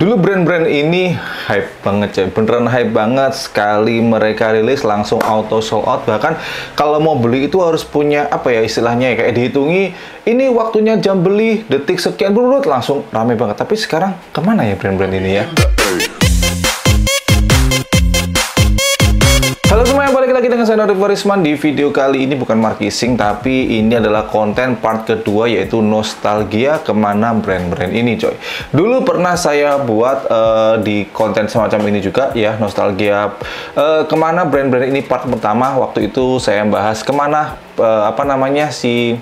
Dulu brand-brand ini hype banget coy, beneran hype banget. Sekali mereka rilis langsung auto sold out. Bahkan kalau mau beli itu harus punya apa ya istilahnya ya, kayak dihitungi ini waktunya jam beli, detik sekian, langsung rame banget. Tapi sekarang kemana ya brand-brand ini ya? Halo semuanya, balik lagi dengan saya Nori Farisman. Di video kali ini bukan marketing, tapi ini adalah konten part kedua, yaitu nostalgia kemana brand-brand ini coy. Dulu pernah saya buat di konten semacam ini juga ya, nostalgia kemana brand-brand ini part pertama. Waktu itu saya bahas kemana si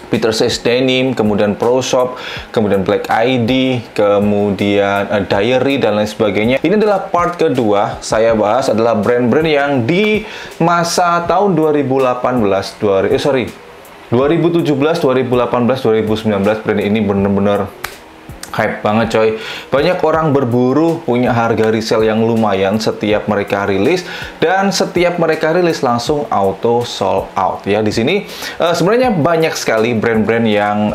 Peter Says Denim, kemudian Pro Shop, kemudian Black ID, kemudian Diary, dan lain sebagainya. Ini adalah part kedua. Saya bahas adalah brand-brand yang di masa tahun 2017, 2018, 2019 brand ini bener-bener hype banget coy. Banyak orang berburu, punya harga resale yang lumayan setiap mereka rilis, dan setiap mereka rilis langsung auto sold out ya. Di sini sebenarnya banyak sekali brand-brand yang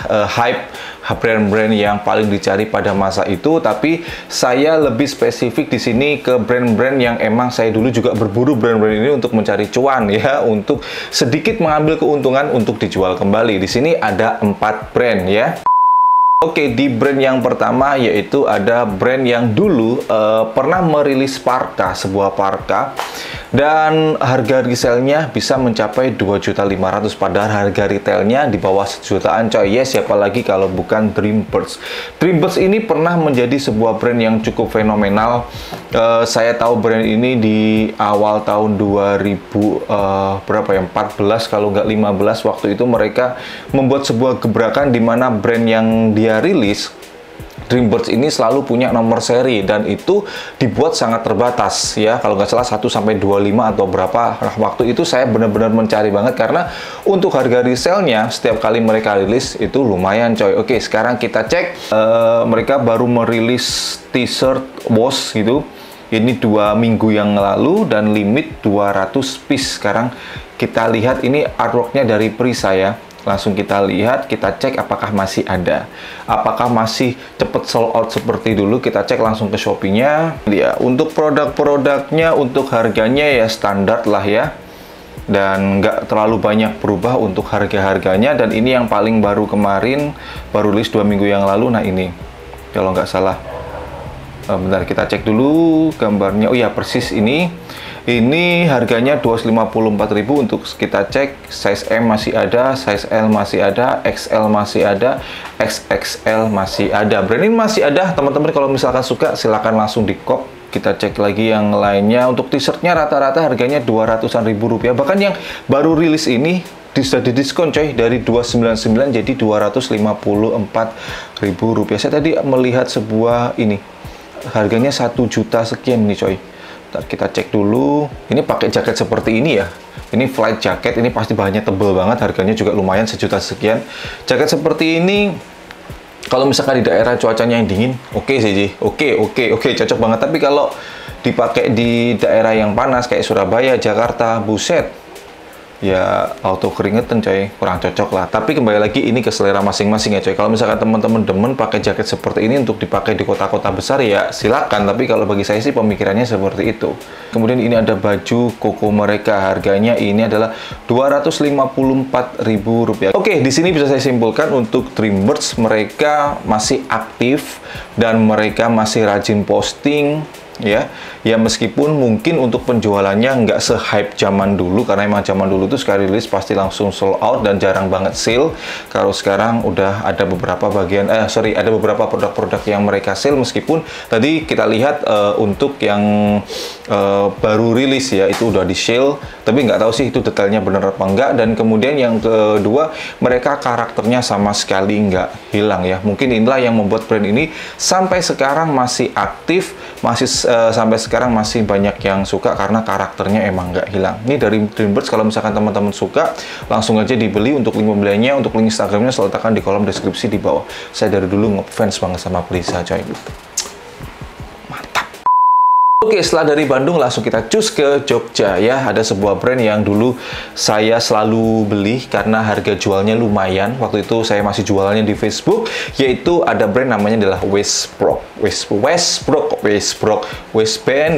hype, brand-brand yang paling dicari pada masa itu, tapi saya lebih spesifik di sini ke brand-brand yang emang saya dulu juga berburu brand-brand ini untuk mencari cuan ya, untuk sedikit mengambil keuntungan untuk dijual kembali. Di sini ada 4 brand ya. Oke, di brand yang pertama yaitu ada brand yang dulu pernah merilis parka, sebuah parka, dan harga resellnya bisa mencapai 2.500.000, padahal harga retailnya di bawah 1 jutaan coy. Ya, siapa lagi kalau bukan Dreambirds. Dreambirds ini pernah menjadi sebuah brand yang cukup fenomenal. Saya tahu brand ini di awal tahun 2014 kalau nggak 15, waktu itu mereka membuat sebuah gebrakan di mana brand yang dia rilis, Dreambirds ini selalu punya nomor seri, dan itu dibuat sangat terbatas ya, kalau nggak salah 1-25 atau berapa. Nah, waktu itu saya benar-benar mencari banget karena untuk harga resellnya setiap kali mereka rilis itu lumayan coy. Oke, sekarang kita cek, mereka baru merilis t-shirt wash gitu, ini 2 minggu yang lalu, dan limit 200 piece. Sekarang kita lihat ini artworknya dari Prisa ya. Langsung kita lihat, kita cek apakah masih ada, apakah masih cepet sold out seperti dulu. Kita cek langsung ke Shopee-nya ya. Untuk produk-produknya, untuk harganya ya standar lah ya, dan nggak terlalu banyak berubah untuk harga-harganya. Dan ini yang paling baru kemarin, baru rilis 2 minggu yang lalu. Nah ini kalau nggak salah, bentar kita cek dulu gambarnya. Oh ya, persis ini harganya 254.000. Untuk kita cek, size M masih ada, size L masih ada, XL masih ada, XXL masih ada. Brand ini masih ada teman-teman, kalau misalkan suka silahkan langsung di cop. Kita cek lagi yang lainnya. Untuk t-shirtnya rata-rata harganya 200-an ribu rupiah. Bahkan yang baru rilis ini sudah didiskon coy, dari 299 jadi 254.000 rupiah. Saya tadi melihat sebuah ini harganya 1 juta sekian nih coy. Ntar kita cek dulu. Ini pakai jaket seperti ini ya. Ini flight jacket, ini pasti bahannya tebel banget, harganya juga lumayan 1 juta sekian. Jaket seperti ini kalau misalkan di daerah cuacanya yang dingin, oke sih. Oke, cocok banget. Tapi kalau dipakai di daerah yang panas kayak Surabaya, Jakarta, buset, ya auto keringetan coy, kurang cocok lah. Tapi kembali lagi ini ke selera masing-masing ya coy. Kalau misalkan teman-teman demen pakai jaket seperti ini untuk dipakai di kota-kota besar ya silakan, tapi kalau bagi saya sih pemikirannya seperti itu. Kemudian ini ada baju koko mereka, harganya ini adalah 254.000 rupiah. Oke, di sini bisa saya simpulkan untuk Dreambirds mereka masih aktif dan mereka masih rajin posting ya. Meskipun mungkin untuk penjualannya nggak se-hype zaman dulu, karena emang zaman dulu tuh sekali rilis pasti langsung sold out dan jarang banget sale. Kalau sekarang udah ada beberapa ada beberapa produk-produk yang mereka sale, meskipun tadi kita lihat untuk yang baru rilis ya itu udah di sale, tapi nggak tahu sih itu detailnya bener apa enggak. Dan kemudian yang kedua, mereka karakternya sama sekali nggak hilang ya. Mungkin inilah yang membuat brand ini sampai sekarang masih aktif, masih sampai sekarang masih banyak yang suka karena karakternya emang nggak hilang. Ini dari Dreambirds, kalau misalkan teman-teman suka langsung aja dibeli. Untuk link pembeliannya, untuk link Instagramnya saya letakkan di kolom deskripsi di bawah. Saya dari dulu ngefans banget sama Prisa coy. Mantap. Oke, setelah dari Bandung langsung kita cus ke Jogja ya. Ada sebuah brand yang dulu saya selalu beli karena harga jualnya lumayan. Waktu itu saya masih jualannya di Facebook, yaitu ada brand namanya adalah Westbrook. Westband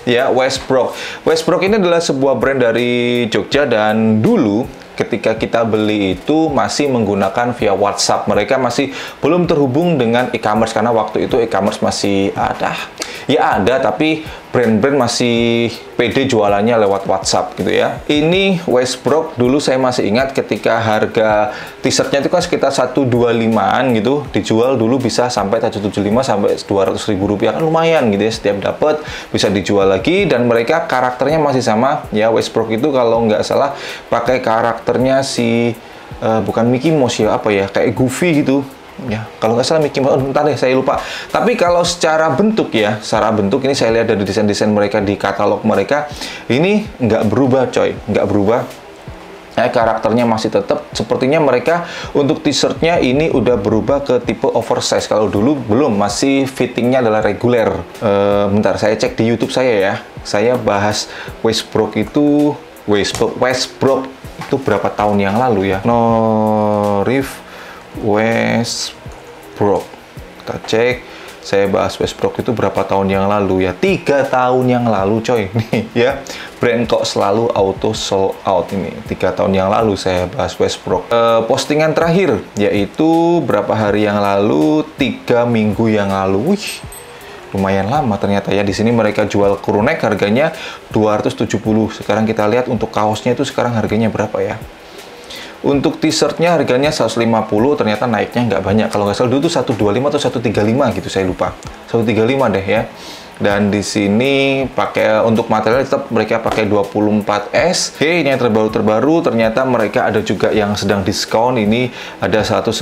ya, Westbrook. Westbrook ini adalah sebuah brand dari Jogja dan dulu ketika kita beli itu masih menggunakan via WhatsApp. Mereka masih belum terhubung dengan e-commerce karena waktu itu e-commerce masih ada. Ya ada, tapi brand-brand masih pede jualannya lewat WhatsApp gitu ya. Ini Westbrook, dulu saya masih ingat ketika harga t-shirtnya itu kan sekitar 125-an gitu. Dijual dulu bisa sampai 175 sampai 200.000 rupiah, kan lumayan gitu ya. Setiap dapat bisa dijual lagi dan mereka karakternya masih sama ya. Westbrook itu kalau nggak salah pakai karakternya si bukan Mickey Mouse ya, apa ya, kayak Goofy gitu ya, kalau nggak salah Mickey Mouse, entah deh saya lupa. Tapi kalau secara bentuk ya, secara bentuk ini saya lihat dari desain-desain mereka di katalog mereka, ini nggak berubah coy, nggak berubah. Karakternya masih tetap. Sepertinya mereka untuk t-shirtnya ini udah berubah ke tipe oversize. Kalau dulu belum, masih fittingnya adalah reguler. Bentar, saya cek di YouTube saya ya. Saya bahas Westbrook itu Westbrook itu berapa tahun yang lalu ya? Westbrook, kita cek. Saya bahas Westbrook itu berapa tahun yang lalu ya? 3 tahun yang lalu coy. Nih ya, brand kok selalu auto sold out ini. 3 tahun yang lalu saya bahas Westbrook. Postingan terakhir yaitu berapa hari yang lalu? 3 minggu yang lalu. Wih, lumayan lama ternyata ya. Di sini mereka jual crewneck harganya 270. Sekarang kita lihat untuk kaosnya itu sekarang harganya berapa ya? Untuk t-shirtnya harganya 150, ternyata naiknya nggak banyak. Kalau nggak salah dulu tuh 125 atau 135 gitu, saya lupa. 135 deh ya. Dan di sini pakai untuk material tetap mereka pakai 24S. Oke, ini yang terbaru ternyata mereka ada juga yang sedang diskon. Ini ada 110.000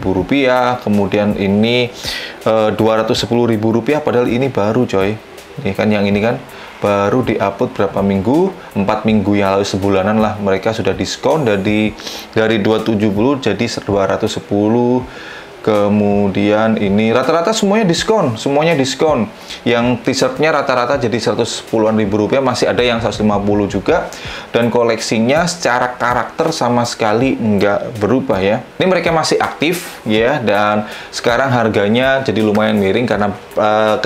rupiah, kemudian ini 210.000 rupiah, padahal ini baru coy. Ini kan yang ini kan baru di-upload berapa minggu, 4 minggu yang lalu, sebulanan lah mereka sudah diskon dari 270 jadi 210. Kemudian ini rata-rata semuanya diskon, yang t-shirtnya rata-rata jadi 110-an ribu rupiah, masih ada yang 150 juga, dan koleksinya secara karakter sama sekali nggak berubah ya. Ini mereka masih aktif ya, dan sekarang harganya jadi lumayan miring karena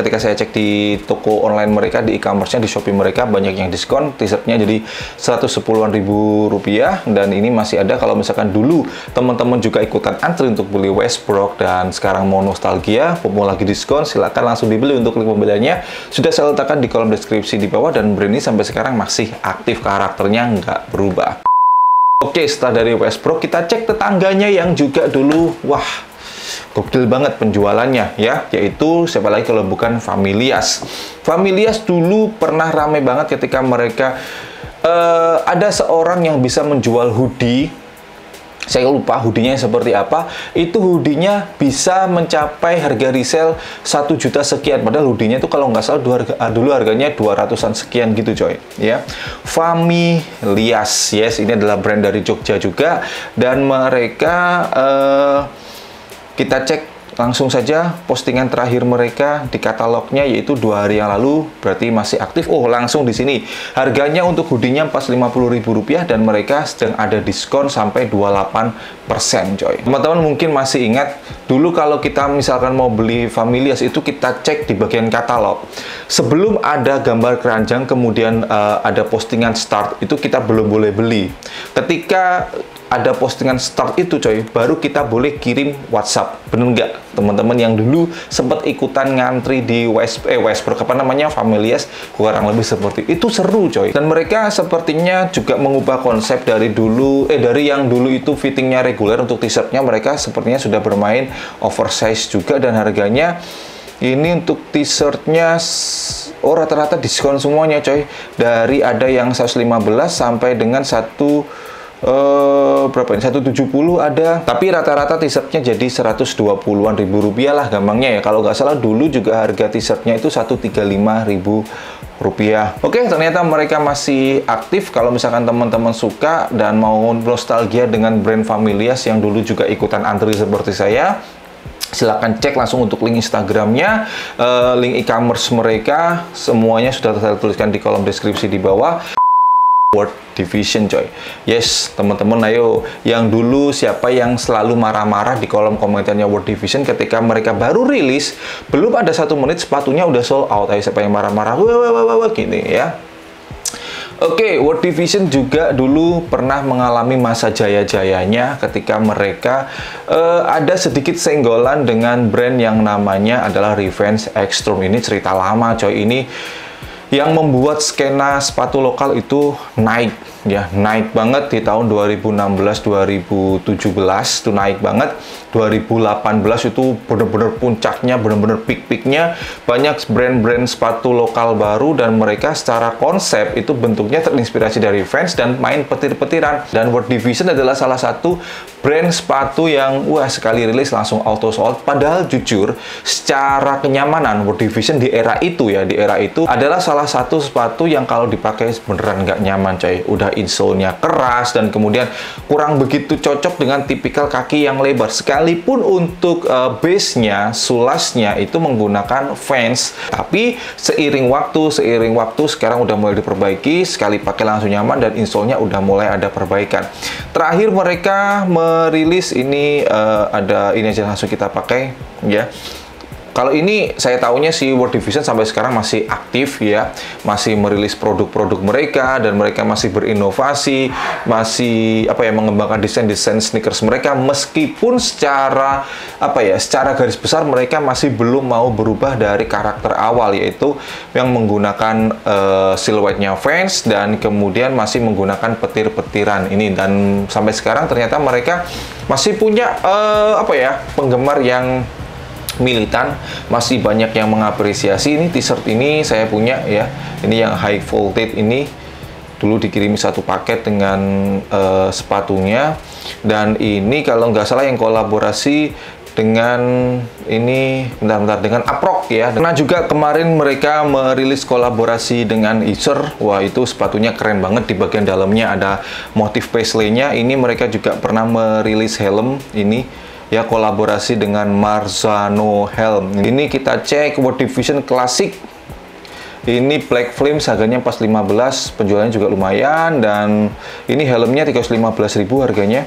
ketika saya cek di toko online mereka, di e-commerce-nya, di Shopee mereka banyak yang diskon, t-shirtnya jadi 110-an ribu rupiah, dan ini masih ada. Kalau misalkan dulu teman-teman juga ikutan antri untuk beli Westbrook dan sekarang mau nostalgia, mau lagi diskon, silakan langsung dibeli. Untuk link pembeliannya sudah saya letakkan di kolom deskripsi di bawah, dan brand ini sampai sekarang masih aktif, karakternya nggak berubah. Oke, setelah dari Westbrook kita cek tetangganya yang juga dulu wah gokil banget penjualannya ya, yaitu siapa lagi kalau bukan Familias. Familias dulu pernah rame banget ketika mereka ada seorang yang bisa menjual hoodie. Saya lupa hoodie-nya seperti apa. Itu hoodie-nya bisa mencapai harga resell 1 juta sekian. Padahal hoodie-nya itu kalau nggak salah dulu harganya 200-an sekian gitu coy. Ya, Familias, yes, ini adalah brand dari Jogja juga. Dan mereka kita cek langsung saja postingan terakhir mereka di katalognya, yaitu 2 hari yang lalu, berarti masih aktif. Oh, langsung di sini harganya untuk hoodie-nya 450.000 rupiah, dan mereka sedang ada diskon sampai 28% coy. Teman-teman mungkin masih ingat dulu kalau kita misalkan mau beli Familias itu kita cek di bagian katalog. Sebelum ada gambar keranjang kemudian ada postingan start, itu kita belum boleh beli. Ketika ada postingan start itu coy, baru kita boleh kirim WhatsApp. Bener nggak teman-teman yang dulu sempat ikutan ngantri di Westbrook, apa namanya, Familias, kurang lebih seperti itu. Seru coy. Dan mereka sepertinya juga mengubah konsep dari dulu, dari yang dulu itu fittingnya reguler untuk t-shirtnya, mereka sepertinya sudah bermain oversize juga, dan harganya ini untuk t-shirtnya rata-rata diskon semuanya coy. Dari ada yang 115 sampai dengan berapa ini, 170 ada, tapi rata-rata t-shirtnya jadi 120-an ribu rupiah lah gampangnya ya. Kalau nggak salah dulu juga harga t-shirtnya itu 135.000 rupiah. Oke, ternyata mereka masih aktif. Kalau misalkan teman-teman suka dan mau nostalgia dengan brand Familias yang dulu juga ikutan antri seperti saya, Silahkan cek langsung untuk link Instagramnya, link e-commerce mereka, semuanya sudah saya tuliskan di kolom deskripsi di bawah. World Division coy. Yes, teman-teman, ayo yang dulu siapa yang selalu marah-marah di kolom komentarnya World Division ketika mereka baru rilis, belum ada 1 menit sepatunya udah sold out. Ayo siapa yang marah-marah, wah gini ya. Oke, World Division juga dulu pernah mengalami masa jaya-jayanya ketika mereka ada sedikit senggolan dengan brand yang namanya adalah Revenge Extreme. Ini cerita lama coy, ini yang membuat skena sepatu lokal itu naik ya, naik banget di tahun 2016-2017 itu naik banget. 2018 itu bener-bener puncaknya, bener-bener peak-peaknya, banyak brand-brand sepatu lokal baru dan mereka secara konsep itu bentuknya terinspirasi dari Vans dan main petir-petiran. Dan World Division adalah salah satu brand sepatu yang wah sekali rilis langsung auto sold. Padahal jujur secara kenyamanan World Division di era itu ya, di era itu adalah salah satu sepatu yang kalau dipakai beneran nggak nyaman coy. Udah insole-nya keras dan kemudian kurang begitu cocok dengan tipikal kaki yang lebar. Sekalipun untuk base-nya, sulasnya itu menggunakan Vans, tapi seiring waktu sekarang udah mulai diperbaiki, sekali pakai langsung nyaman dan insole-nya udah mulai ada perbaikan. Terakhir mereka merilis ini ada ini aja langsung kita pakai ya. Kalau ini saya tahunya si World Division sampai sekarang masih aktif ya, masih merilis produk-produk mereka dan mereka masih berinovasi, masih apa ya, mengembangkan desain-desain sneakers mereka, meskipun secara apa ya, secara garis besar mereka masih belum mau berubah dari karakter awal, yaitu yang menggunakan siluetnya Vans dan kemudian masih menggunakan petir-petiran ini. Dan sampai sekarang ternyata mereka masih punya apa ya, penggemar yang militan, masih banyak yang mengapresiasi. Ini t-shirt ini saya punya ya, ini yang high voltage ini dulu dikirimi satu paket dengan sepatunya, dan ini kalau nggak salah yang kolaborasi dengan ini bentar dengan Aprok ya. Karena juga kemarin mereka merilis kolaborasi dengan Acer. Wah, itu sepatunya keren banget, di bagian dalamnya ada motif paisley-nya. Ini mereka juga pernah merilis helm ini ya, kolaborasi dengan Marzano Helm. Ini kita cek World Division Classic. Ini Black Flames harganya pas 15, penjualannya juga lumayan, dan ini helmnya 315.000 harganya.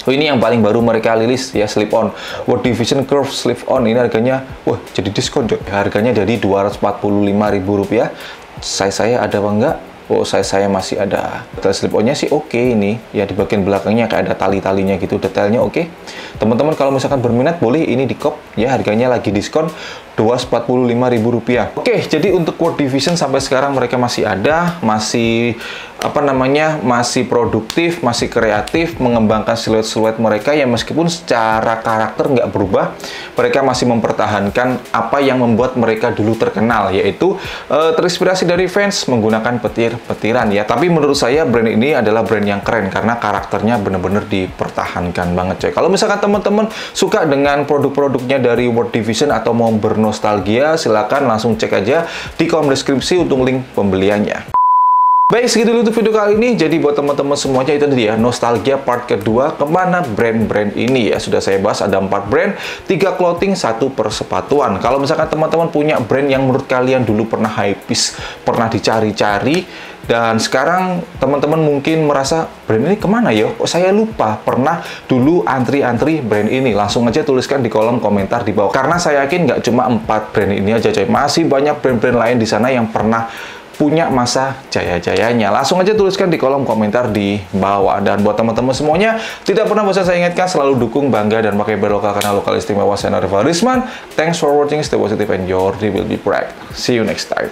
Oh, ini yang paling baru mereka rilis ya, slip on World Division Curve slip on. Ini harganya wah jadi diskon coy. Harganya jadi Rp245.000. Saya ada apa enggak? Oh, saya masih ada. Detail slip-on-nya sih oke ini. Ya, di bagian belakangnya kayak ada tali-talinya gitu. Detailnya oke. Teman-teman kalau misalkan berminat boleh ini di cop ya, harganya lagi diskon Rp245.000. Oke, jadi untuk World Division sampai sekarang mereka masih ada, masih apa namanya, masih produktif, masih kreatif, mengembangkan siluet-siluet mereka yang meskipun secara karakter nggak berubah, mereka masih mempertahankan apa yang membuat mereka dulu terkenal, yaitu terinspirasi dari Vans, menggunakan petir-petiran ya. Tapi menurut saya brand ini adalah brand yang keren karena karakternya bener-bener dipertahankan banget coy. Kalau misalkan teman-teman suka dengan produk-produknya dari World Division atau mau bernostalgia, silakan langsung cek aja di kolom deskripsi untuk link pembeliannya. Baik, segitu dulu untuk video kali ini. Jadi buat teman-teman semuanya, itu tadi ya, nostalgia part kedua, kemana brand-brand ini ya. Sudah saya bahas ada 4 brand, 3 clothing, 1 persepatuan. Kalau misalkan teman-teman punya brand yang menurut kalian dulu pernah hypebeast, pernah dicari-cari, dan sekarang teman-teman mungkin merasa brand ini kemana ya? Oh, saya lupa pernah dulu antri-antri brand ini. Langsung aja tuliskan di kolom komentar di bawah. Karena saya yakin nggak cuma 4 brand ini aja coy. Masih banyak brand-brand lain di sana yang pernah punya masa jaya-jayanya. Langsung aja tuliskan di kolom komentar di bawah. Dan buat teman-teman semuanya, tidak pernah bosan saya ingatkan, selalu dukung, bangga, dan pakai brand lokal karena lokal istimewa. Saya Rival Risman. Thanks for watching, stay positive, and your day will be bright. See you next time.